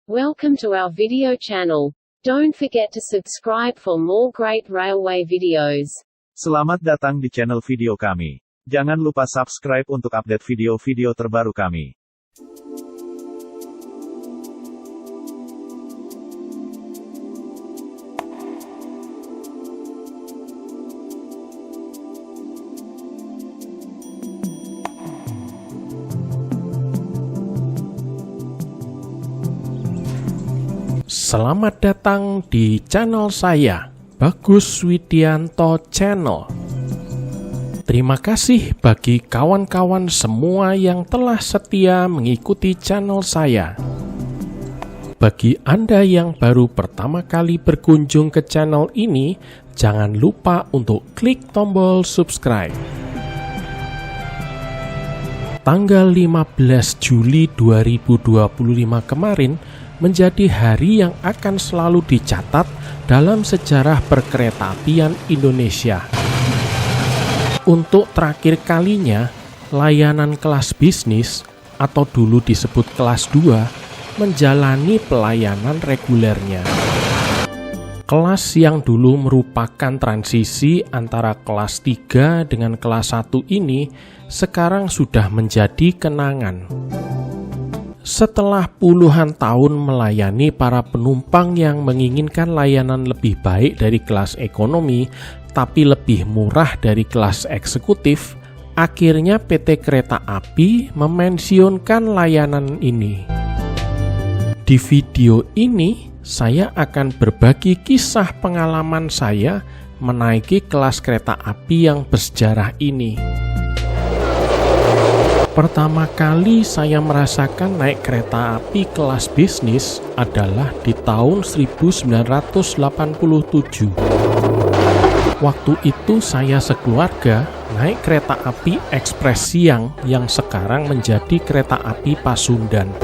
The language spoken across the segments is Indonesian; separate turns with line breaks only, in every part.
Welcome to our video channel. Don't forget to subscribe for more great railway videos.
Selamat datang di channel video kami. Jangan lupa subscribe untuk update video-video terbaru kami.
Selamat datang di channel saya, Bagus Widianto Channel. Terima kasih bagi kawan-kawan semua yang telah setia mengikuti channel saya. Bagi Anda yang baru pertama kali berkunjung ke channel ini, jangan lupa untuk klik tombol subscribe. Tanggal 15 Juli 2025 kemarin menjadi hari yang akan selalu dicatat dalam sejarah perkeretaapian Indonesia. Untuk terakhir kalinya, layanan kelas bisnis atau dulu disebut kelas 2 menjalani pelayanan regulernya. Kelas yang dulu merupakan transisi antara kelas 3 dengan kelas 1 ini sekarang sudah menjadi kenangan. Setelah puluhan tahun melayani para penumpang yang menginginkan layanan lebih baik dari kelas ekonomi, tapi lebih murah dari kelas eksekutif, akhirnya PT Kereta Api memensiunkan layanan ini. Di video ini, saya akan berbagi kisah pengalaman saya menaiki kelas kereta api yang bersejarah ini. Pertama kali saya merasakan naik kereta api kelas bisnis adalah di tahun 1987. Waktu itu saya sekeluarga naik kereta api ekspres siang yang sekarang menjadi kereta api Pasundan.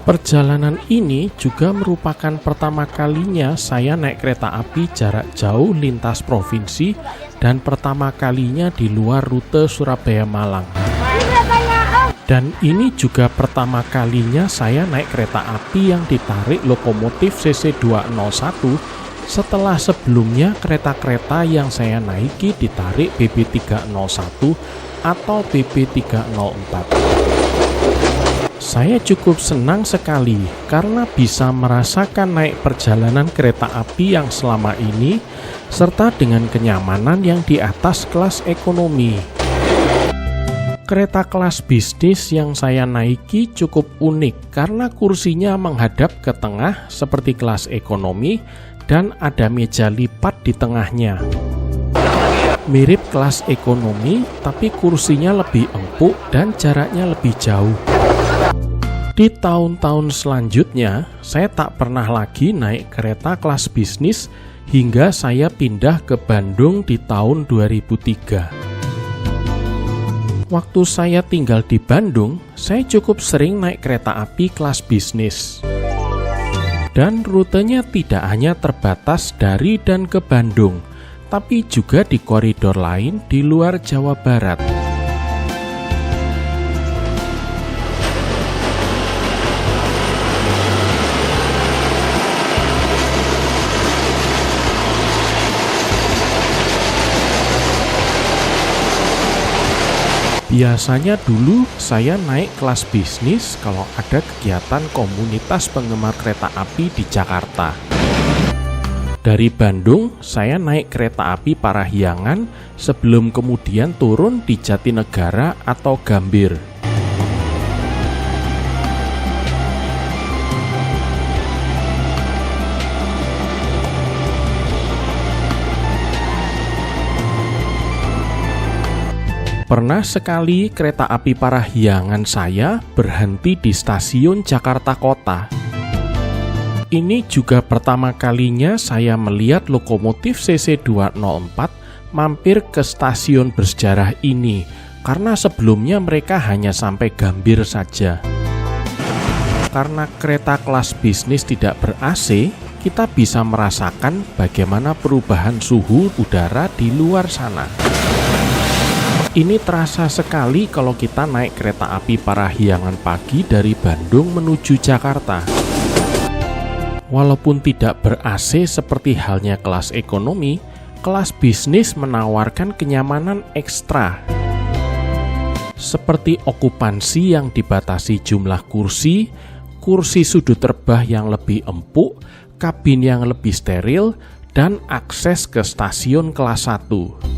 Perjalanan ini juga merupakan pertama kalinya saya naik kereta api jarak jauh lintas provinsi dan pertama kalinya di luar rute Surabaya-Malang. Dan ini juga pertama kalinya saya naik kereta api yang ditarik lokomotif CC201 setelah sebelumnya kereta-kereta yang saya naiki ditarik BB301 atau BB304. Saya cukup senang sekali karena bisa merasakan naik perjalanan kereta api yang selama ini serta dengan kenyamanan yang di atas kelas ekonomi. Kereta kelas bisnis yang saya naiki cukup unik karena kursinya menghadap ke tengah seperti kelas ekonomi dan ada meja lipat di tengahnya. Mirip kelas ekonomi tapi kursinya lebih empuk dan jaraknya lebih jauh. Di tahun-tahun selanjutnya, saya tak pernah lagi naik kereta kelas bisnis hingga saya pindah ke Bandung di tahun 2003. Waktu saya tinggal di Bandung, saya cukup sering naik kereta api kelas bisnis. Dan rutenya tidak hanya terbatas dari dan ke Bandung, tapi juga di koridor lain di luar Jawa Barat. Biasanya dulu saya naik kelas bisnis kalau ada kegiatan komunitas penggemar kereta api di Jakarta. Dari Bandung, saya naik kereta api Parahyangan sebelum kemudian turun di Jatinegara atau Gambir. Pernah sekali kereta api Parahyangan saya berhenti di stasiun Jakarta Kota. Ini juga pertama kalinya saya melihat lokomotif CC204 mampir ke stasiun bersejarah ini, karena sebelumnya mereka hanya sampai Gambir saja. Karena kereta kelas bisnis tidak ber-AC, kita bisa merasakan bagaimana perubahan suhu udara di luar sana. Ini terasa sekali kalau kita naik kereta api Parahyangan pagi dari Bandung menuju Jakarta. Walaupun tidak ber-AC seperti halnya kelas ekonomi, kelas bisnis menawarkan kenyamanan ekstra. Seperti okupansi yang dibatasi jumlah kursi, kursi sudut terbah yang lebih empuk, kabin yang lebih steril, dan akses ke stasiun kelas 1.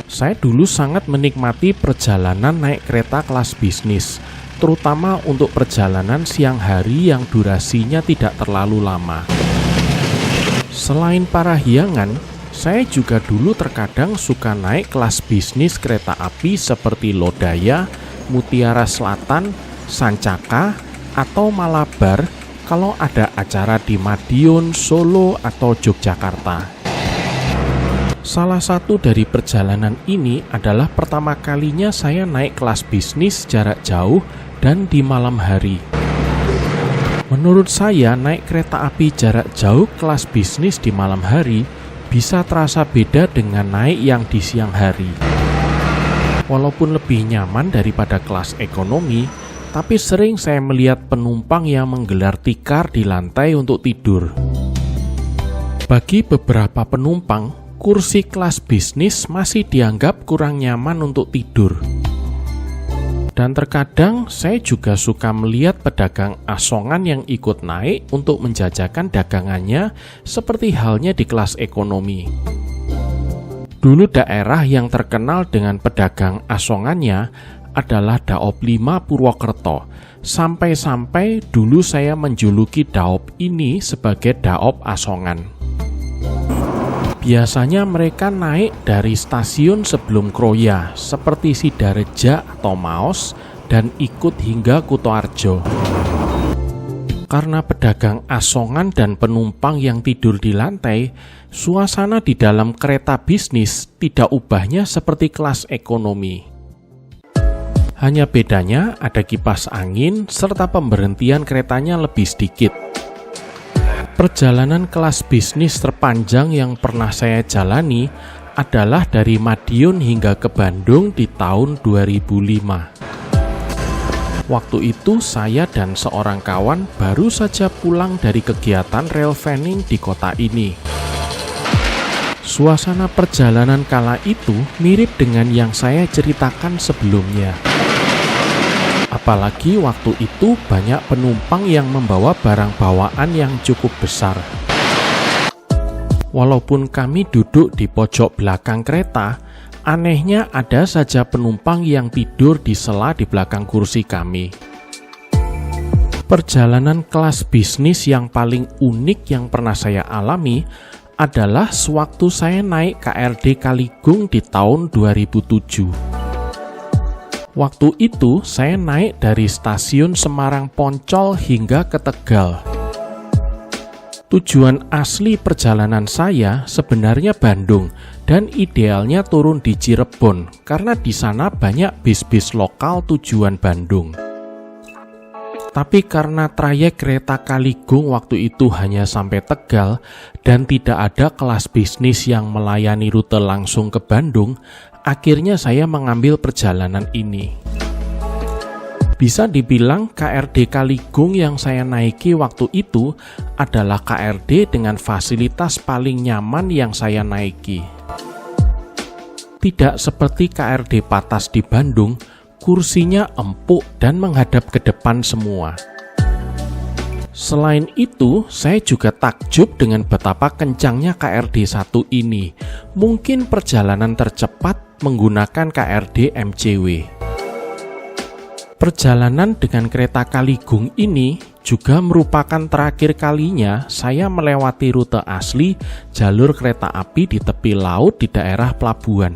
Saya dulu sangat menikmati perjalanan naik kereta kelas bisnis, terutama untuk perjalanan siang hari yang durasinya tidak terlalu lama. Selain Parahyangan, saya juga dulu terkadang suka naik kelas bisnis kereta api seperti Lodaya, Mutiara Selatan, Sancaka, atau Malabar kalau ada acara di Madiun, Solo, atau Yogyakarta. Salah satu dari perjalanan ini adalah pertama kalinya saya naik kelas bisnis jarak jauh dan di malam hari. Menurut saya, naik kereta api jarak jauh kelas bisnis di malam hari bisa terasa beda dengan naik yang di siang hari. Walaupun lebih nyaman daripada kelas ekonomi, tapi sering saya melihat penumpang yang menggelar tikar di lantai untuk tidur. Bagi beberapa penumpang, kursi kelas bisnis masih dianggap kurang nyaman untuk tidur. Dan terkadang saya juga suka melihat pedagang asongan yang ikut naik untuk menjajakan dagangannya seperti halnya di kelas ekonomi. Dulu daerah yang terkenal dengan pedagang asongannya adalah Daop 5 Purwokerto. Sampai-sampai dulu saya menjuluki daop ini sebagai daop asongan. Biasanya mereka naik dari stasiun sebelum Kroya, seperti Sidareja atau Maos, dan ikut hingga Kutoarjo. Karena pedagang asongan dan penumpang yang tidur di lantai, suasana di dalam kereta bisnis tidak ubahnya seperti kelas ekonomi. Hanya bedanya ada kipas angin serta pemberhentian keretanya lebih sedikit. Perjalanan kelas bisnis terpanjang yang pernah saya jalani adalah dari Madiun hingga ke Bandung di tahun 2005. Waktu itu saya dan seorang kawan baru saja pulang dari kegiatan rail fanning di kota ini. Suasana perjalanan kala itu mirip dengan yang saya ceritakan sebelumnya. Apalagi waktu itu banyak penumpang yang membawa barang bawaan yang cukup besar. Walaupun kami duduk di pojok belakang kereta, anehnya ada saja penumpang yang tidur di sela di belakang kursi kami. Perjalanan kelas bisnis yang paling unik yang pernah saya alami adalah sewaktu saya naik KRD Kaligung di tahun 2007. Waktu itu saya naik dari stasiun Semarang Poncol hingga ke Tegal. Tujuan asli perjalanan saya sebenarnya Bandung dan idealnya turun di Cirebon karena di sana banyak bis-bis lokal tujuan Bandung. Tapi karena trayek kereta Kaligung waktu itu hanya sampai Tegal dan tidak ada kelas bisnis yang melayani rute langsung ke Bandung, akhirnya saya mengambil perjalanan ini. Bisa dibilang KRD Kaligung yang saya naiki waktu itu adalah KRD dengan fasilitas paling nyaman yang saya naiki. Tidak seperti KRD Patas di Bandung, kursinya empuk dan menghadap ke depan semua. Selain itu, saya juga takjub dengan betapa kencangnya KRD 1 ini. Mungkin perjalanan tercepat menggunakan KRD MCW. Perjalanan dengan kereta Kaligung ini juga merupakan terakhir kalinya saya melewati rute asli jalur kereta api di tepi laut di daerah pelabuhan.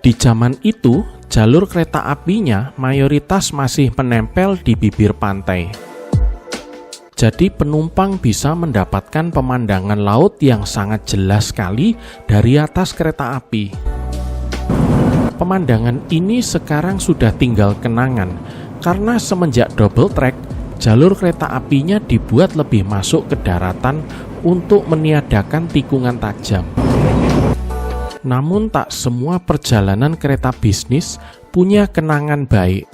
Di zaman itu, jalur kereta apinya mayoritas masih menempel di bibir pantai. Jadi penumpang bisa mendapatkan pemandangan laut yang sangat jelas sekali dari atas kereta api. Pemandangan ini sekarang sudah tinggal kenangan, karena semenjak double track, jalur kereta apinya dibuat lebih masuk ke daratan untuk meniadakan tikungan tajam. Namun tak semua perjalanan kereta bisnis punya kenangan baik.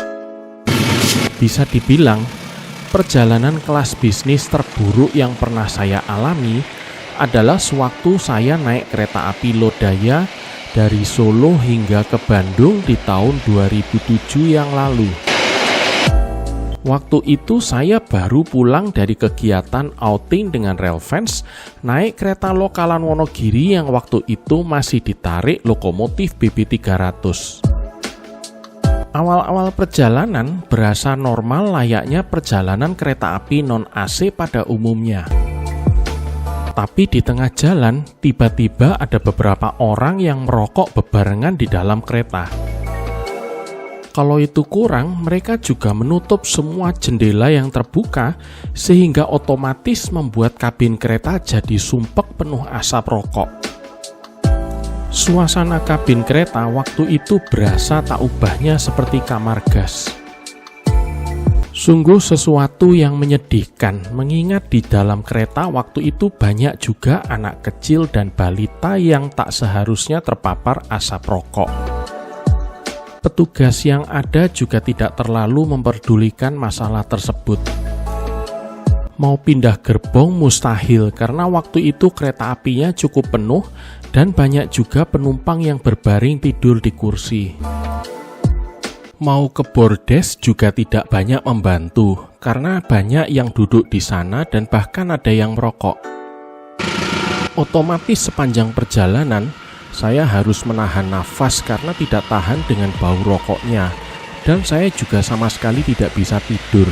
Bisa dibilang, perjalanan kelas bisnis terburuk yang pernah saya alami adalah sewaktu saya naik kereta api Lodaya dari Solo hingga ke Bandung di tahun 2007 yang lalu. Waktu itu saya baru pulang dari kegiatan outing dengan Railfans, naik kereta lokalan Wonogiri yang waktu itu masih ditarik lokomotif BB300. Awal-awal perjalanan berasa normal layaknya perjalanan kereta api non-AC pada umumnya. Tapi di tengah jalan, tiba-tiba ada beberapa orang yang merokok bebarengan di dalam kereta. Kalau itu kurang, mereka juga menutup semua jendela yang terbuka sehingga otomatis membuat kabin kereta jadi sumpek penuh asap rokok. Suasana kabin kereta waktu itu berasa tak ubahnya seperti kamar gas. Sungguh sesuatu yang menyedihkan, mengingat di dalam kereta waktu itu banyak juga anak kecil dan balita yang tak seharusnya terpapar asap rokok. Petugas yang ada juga tidak terlalu memperdulikan masalah tersebut. Mau pindah gerbong mustahil karena waktu itu kereta apinya cukup penuh dan banyak juga penumpang yang berbaring tidur di kursi. Mau ke bordes juga tidak banyak membantu karena banyak yang duduk di sana dan bahkan ada yang merokok. Otomatis sepanjang perjalanan saya harus menahan nafas karena tidak tahan dengan bau rokoknya, dan saya juga sama sekali tidak bisa tidur.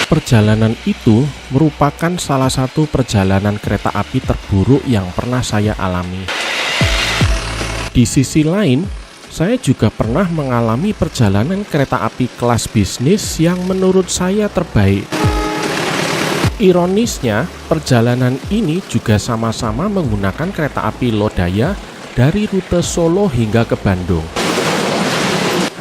Perjalanan itu merupakan salah satu perjalanan kereta api terburuk yang pernah saya alami. Di sisi lain, saya juga pernah mengalami perjalanan kereta api kelas bisnis yang menurut saya terbaik. Ironisnya, perjalanan ini juga sama-sama menggunakan kereta api Lodaya dari rute Solo hingga ke Bandung.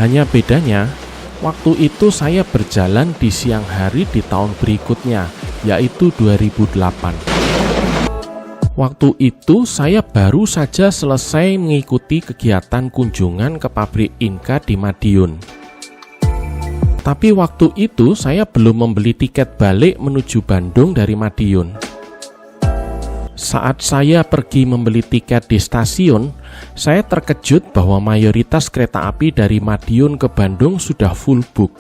Hanya bedanya, waktu itu saya berjalan di siang hari di tahun berikutnya, yaitu 2008. Waktu itu saya baru saja selesai mengikuti kegiatan kunjungan ke pabrik Inka di Madiun. Tapi waktu itu saya belum membeli tiket balik menuju Bandung dari Madiun. Saat saya pergi membeli tiket di stasiun, saya terkejut bahwa mayoritas kereta api dari Madiun ke Bandung sudah full book.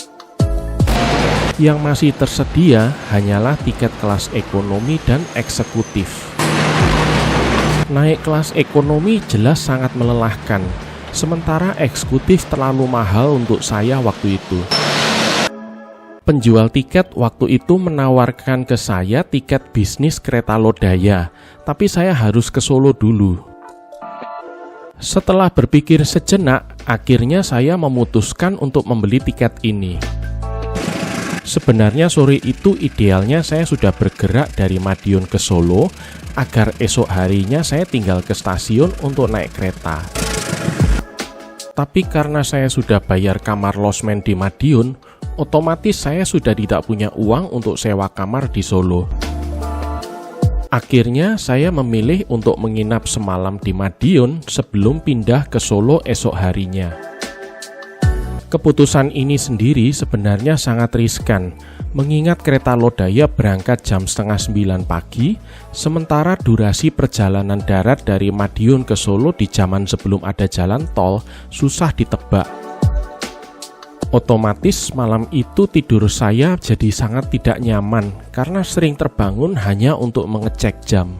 Yang masih tersedia hanyalah tiket kelas ekonomi dan eksekutif. Naik kelas ekonomi jelas sangat melelahkan, sementara eksekutif terlalu mahal untuk saya waktu itu. Penjual tiket waktu itu menawarkan ke saya tiket bisnis kereta Lodaya, tapi saya harus ke Solo dulu. Setelah berpikir sejenak, akhirnya saya memutuskan untuk membeli tiket ini. Sebenarnya sore itu idealnya saya sudah bergerak dari Madiun ke Solo, agar esok harinya saya tinggal ke stasiun untuk naik kereta. Tapi karena saya sudah bayar kamar losmen di Madiun, otomatis saya sudah tidak punya uang untuk sewa kamar di Solo. Akhirnya saya memilih untuk menginap semalam di Madiun sebelum pindah ke Solo esok harinya. Keputusan ini sendiri sebenarnya sangat riskan, mengingat kereta Lodaya berangkat jam 8:30 pagi, sementara durasi perjalanan darat dari Madiun ke Solo di zaman sebelum ada jalan tol susah ditebak. Otomatis malam itu tidur saya jadi sangat tidak nyaman karena sering terbangun hanya untuk mengecek jam.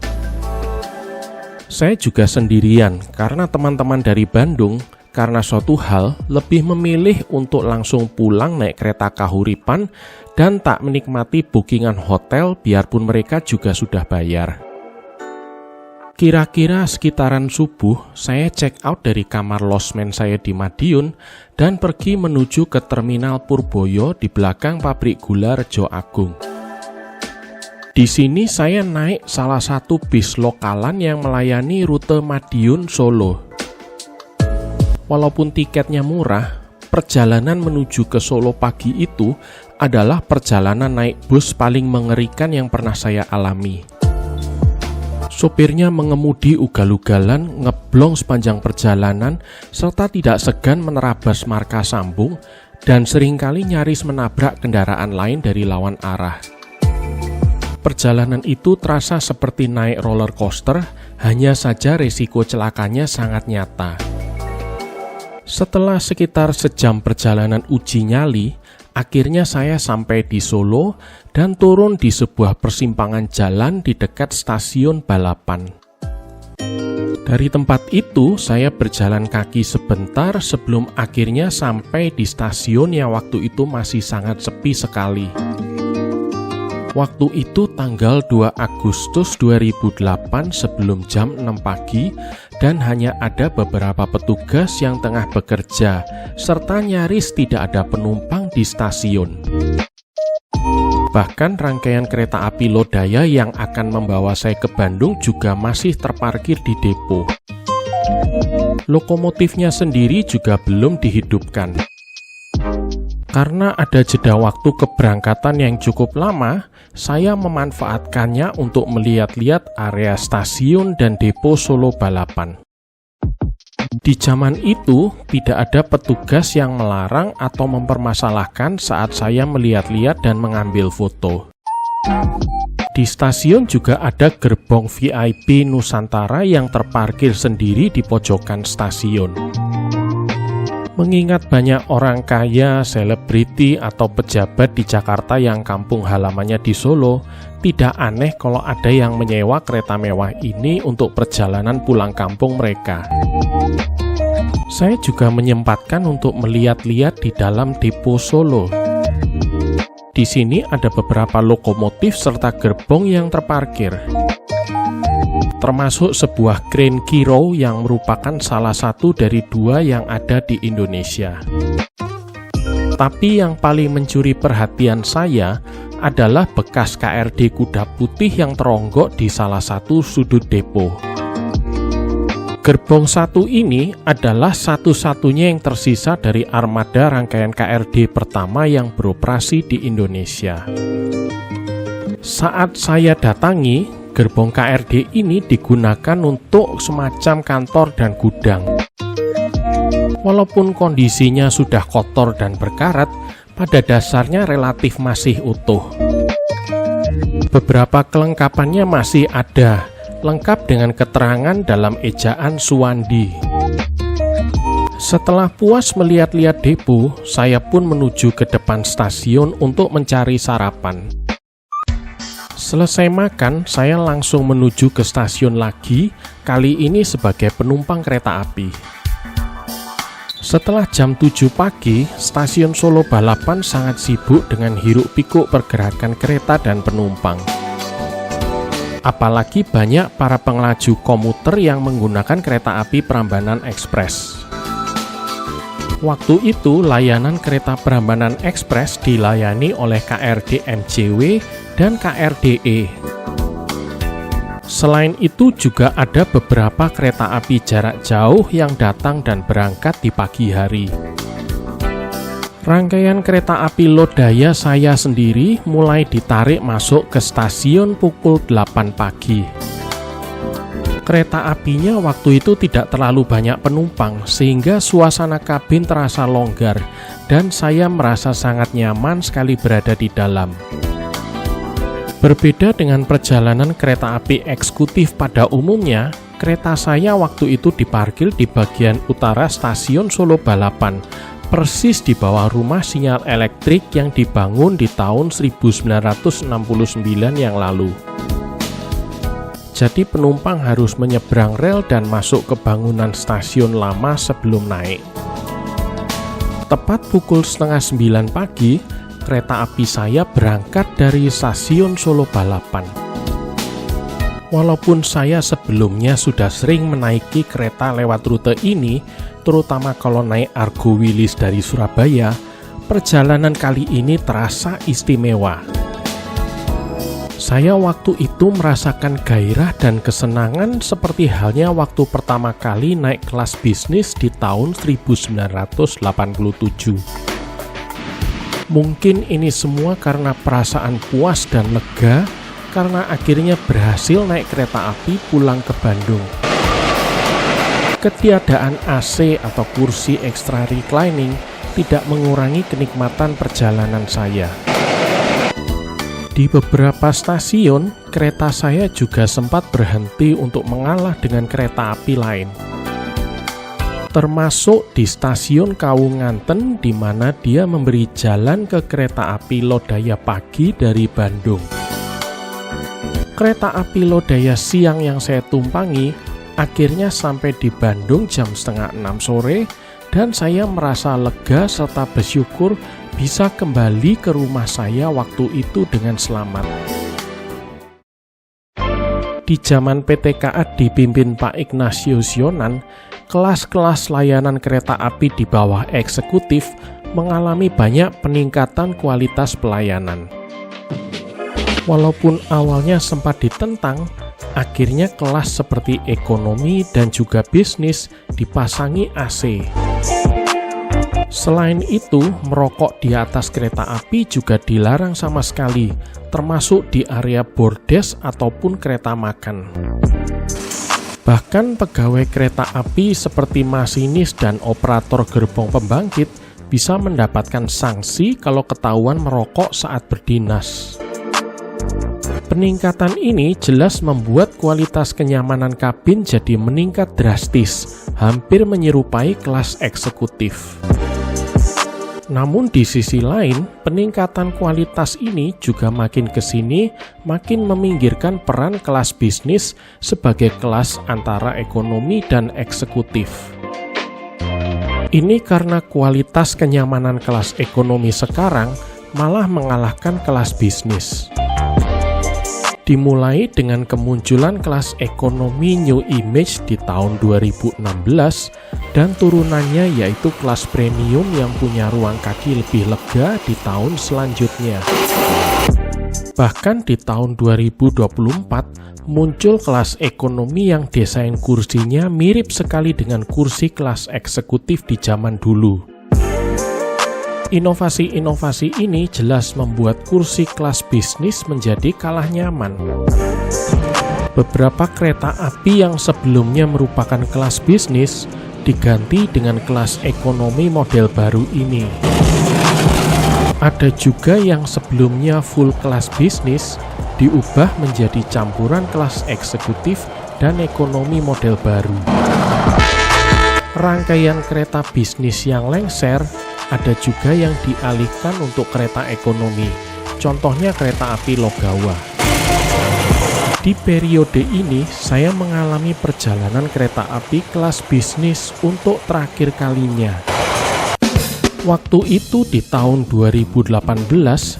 Saya juga sendirian karena teman-teman dari Bandung karena suatu hal lebih memilih untuk langsung pulang naik kereta Kahuripan dan tak menikmati bookingan hotel biarpun mereka juga sudah bayar. Kira-kira sekitaran subuh, saya check out dari kamar losmen saya di Madiun dan pergi menuju ke terminal Purboyo di belakang pabrik gula Rejo Agung. Di sini saya naik salah satu bis lokalan yang melayani rute Madiun Solo. Walaupun tiketnya murah, perjalanan menuju ke Solo pagi itu adalah perjalanan naik bus paling mengerikan yang pernah saya alami. Sopirnya mengemudi ugal-ugalan, ngeblong sepanjang perjalanan, serta tidak segan menerabas marka sambung, dan seringkali nyaris menabrak kendaraan lain dari lawan arah. Perjalanan itu terasa seperti naik roller coaster, hanya saja resiko celakanya sangat nyata. Setelah sekitar sejam perjalanan uji nyali, akhirnya saya sampai di Solo dan turun di sebuah persimpangan jalan di dekat stasiun balapan. Dari tempat itu, saya berjalan kaki sebentar sebelum akhirnya sampai di stasiun yang waktu itu masih sangat sepi sekali. Waktu itu tanggal 2 Agustus 2008 sebelum jam 6 pagi dan hanya ada beberapa petugas yang tengah bekerja serta nyaris tidak ada penumpang di stasiun. Bahkan rangkaian kereta api Lodaya yang akan membawa saya ke Bandung juga masih terparkir di depo. Lokomotifnya sendiri juga belum dihidupkan. Karena ada jeda waktu keberangkatan yang cukup lama, saya memanfaatkannya untuk melihat-lihat area stasiun dan depo Solo Balapan. Di zaman itu, tidak ada petugas yang melarang atau mempermasalahkan saat saya melihat-lihat dan mengambil foto. Di stasiun juga ada gerbong VIP Nusantara yang terparkir sendiri di pojokan stasiun. Mengingat banyak orang kaya, selebriti, atau pejabat di Jakarta yang kampung halamannya di Solo, tidak aneh kalau ada yang menyewa kereta mewah ini untuk perjalanan pulang kampung mereka. Saya juga menyempatkan untuk melihat-lihat di dalam depo Solo. Di sini ada beberapa lokomotif serta gerbong yang terparkir, termasuk sebuah Crane Kiro yang merupakan salah satu dari 2 yang ada di Indonesia. Tapi yang paling mencuri perhatian saya adalah bekas KRD Kuda Putih yang teronggok di salah satu sudut depo. Gerbong 1 ini adalah satu-satunya yang tersisa dari armada rangkaian KRD pertama yang beroperasi di Indonesia. Saat saya datangi, gerbong KRD ini digunakan untuk semacam kantor dan gudang. Walaupun kondisinya sudah kotor dan berkarat, pada dasarnya relatif masih utuh. Beberapa kelengkapannya masih ada, lengkap dengan keterangan dalam ejaan Suwandi. Setelah puas melihat-lihat depo, saya pun menuju ke depan stasiun untuk mencari sarapan. Selesai makan, saya langsung menuju ke stasiun lagi, kali ini sebagai penumpang kereta api. Setelah jam 7 pagi, stasiun Solo Balapan sangat sibuk dengan hiruk-pikuk pergerakan kereta dan penumpang. Apalagi banyak para pengelaju komuter yang menggunakan kereta api Prambanan Ekspres. Waktu itu, layanan kereta Prambanan Ekspres dilayani oleh KRD MJW dan KRDE. Selain itu juga ada beberapa kereta api jarak jauh yang datang dan berangkat di pagi hari. Rangkaian kereta api Lodaya saya sendiri mulai ditarik masuk ke stasiun pukul 8 pagi. Kereta apinya waktu itu tidak terlalu banyak penumpang sehingga suasana kabin terasa longgar dan saya merasa sangat nyaman sekali berada di dalam. Berbeda dengan perjalanan kereta api eksekutif pada umumnya, kereta saya waktu itu diparkir di bagian utara stasiun Solo Balapan, persis di bawah rumah sinyal elektrik yang dibangun di tahun 1969 yang lalu. Jadi penumpang harus menyeberang rel dan masuk ke bangunan stasiun lama sebelum naik. Tepat pukul 8:30 pagi, kereta api saya berangkat dari stasiun Solo Balapan. Walaupun saya sebelumnya sudah sering menaiki kereta lewat rute ini, terutama kalau naik Argo Wilis dari Surabaya, perjalanan kali ini terasa istimewa. Saya waktu itu merasakan gairah dan kesenangan seperti halnya waktu pertama kali naik kelas bisnis di tahun 1987. Mungkin ini semua karena perasaan puas dan lega karena akhirnya berhasil naik kereta api pulang ke Bandung. Ketiadaan AC atau kursi extra reclining tidak mengurangi kenikmatan perjalanan saya. Di beberapa stasiun, kereta saya juga sempat berhenti untuk mengalah dengan kereta api lain. Termasuk di stasiun Kawunganten, di mana dia memberi jalan ke kereta api Lodaya pagi dari Bandung. Kereta api Lodaya siang yang saya tumpangi akhirnya sampai di Bandung jam 5:30 sore, dan saya merasa lega serta bersyukur bisa kembali ke rumah saya waktu itu dengan selamat. Di zaman PT KA dipimpin Pak Ignatius Yonan, kelas-kelas layanan kereta api di bawah eksekutif mengalami banyak peningkatan kualitas pelayanan. Walaupun awalnya sempat ditentang, akhirnya kelas seperti ekonomi dan juga bisnis dipasangi AC. Selain itu, merokok di atas kereta api juga dilarang sama sekali, termasuk di area bordes ataupun kereta makan. Bahkan pegawai kereta api seperti masinis dan operator gerbong pembangkit bisa mendapatkan sanksi kalau ketahuan merokok saat berdinas. Peningkatan ini jelas membuat kualitas kenyamanan kabin jadi meningkat drastis, hampir menyerupai kelas eksekutif. Namun di sisi lain, peningkatan kualitas ini juga makin kesini makin meminggirkan peran kelas bisnis sebagai kelas antara ekonomi dan eksekutif. Ini karena kualitas kenyamanan kelas ekonomi sekarang malah mengalahkan kelas bisnis. Dimulai dengan kemunculan kelas ekonomi New Image di tahun 2016 dan turunannya yaitu kelas premium yang punya ruang kaki lebih lega di tahun selanjutnya. Bahkan di tahun 2024 muncul kelas ekonomi yang desain kursinya mirip sekali dengan kursi kelas eksekutif di zaman dulu. Inovasi-inovasi ini jelas membuat kursi kelas bisnis menjadi kalah nyaman. Beberapa kereta api yang sebelumnya merupakan kelas bisnis diganti dengan kelas ekonomi model baru ini. Ada juga yang sebelumnya full kelas bisnis diubah menjadi campuran kelas eksekutif dan ekonomi model baru. Rangkaian kereta bisnis yang lengser ada juga yang dialihkan untuk kereta ekonomi, contohnya kereta api Logawa. Di periode ini, saya mengalami perjalanan kereta api kelas bisnis untuk terakhir kalinya. Waktu itu di tahun 2018,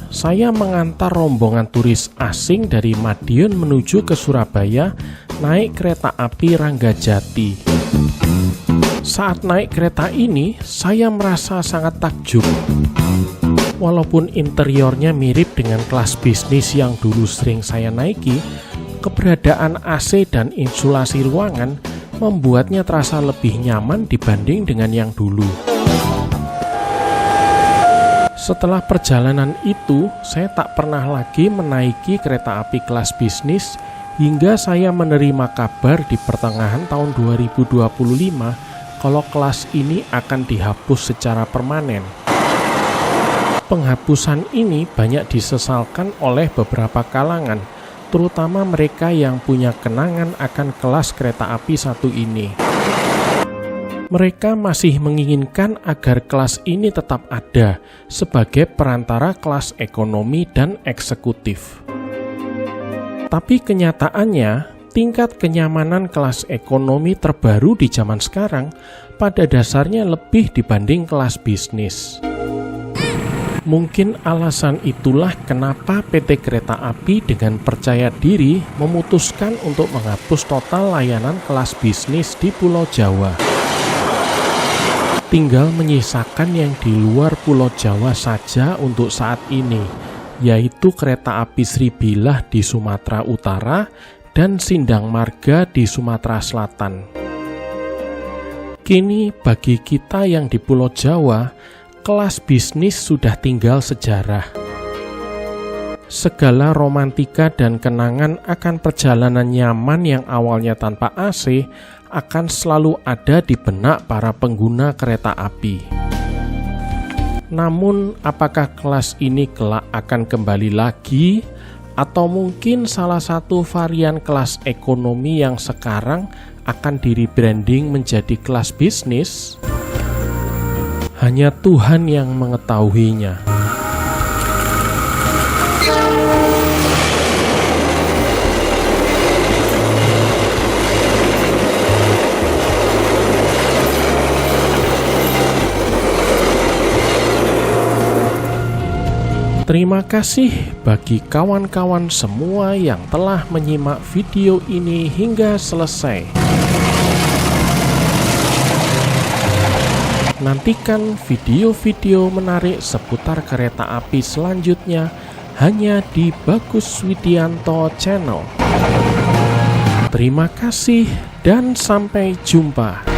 saya mengantar rombongan turis asing dari Madiun menuju ke Surabaya naik kereta api Ranggajati. Saat naik kereta ini, saya merasa sangat takjub. Walaupun interiornya mirip dengan kelas bisnis yang dulu sering saya naiki, keberadaan AC dan insulasi ruangan membuatnya terasa lebih nyaman dibanding dengan yang dulu. Setelah perjalanan itu, saya tak pernah lagi menaiki kereta api kelas bisnis hingga saya menerima kabar di pertengahan tahun 2025 kalau kelas ini akan dihapus secara permanen. Penghapusan ini banyak disesalkan oleh beberapa kalangan, terutama mereka yang punya kenangan akan kelas kereta api satu ini. Mereka masih menginginkan agar kelas ini tetap ada sebagai perantara kelas ekonomi dan eksekutif. Tapi kenyataannya, tingkat kenyamanan kelas ekonomi terbaru di zaman sekarang pada dasarnya lebih dibanding kelas bisnis. Mungkin alasan itulah kenapa PT Kereta Api dengan percaya diri memutuskan untuk menghapus total layanan kelas bisnis di Pulau Jawa. Tinggal menyisakan yang di luar Pulau Jawa saja untuk saat ini, yaitu Kereta Api Sribilah di Sumatera Utara dan Sindang Marga di Sumatera Selatan. Kini bagi kita yang di Pulau Jawa, kelas bisnis sudah tinggal sejarah. segala romantika dan kenangan akan perjalanan nyaman yang awalnya tanpa AC akan selalu ada di benak para pengguna kereta api. Namun, apakah kelas ini kelak akan kembali lagi? Atau mungkin salah satu varian kelas ekonomi yang sekarang akan di-rebranding menjadi kelas bisnis? Hanya Tuhan yang mengetahuinya. Terima kasih bagi kawan-kawan semua yang telah menyimak video ini hingga selesai. Nantikan video-video menarik seputar kereta api selanjutnya hanya di Bagus Widianto Channel. Terima kasih dan sampai jumpa.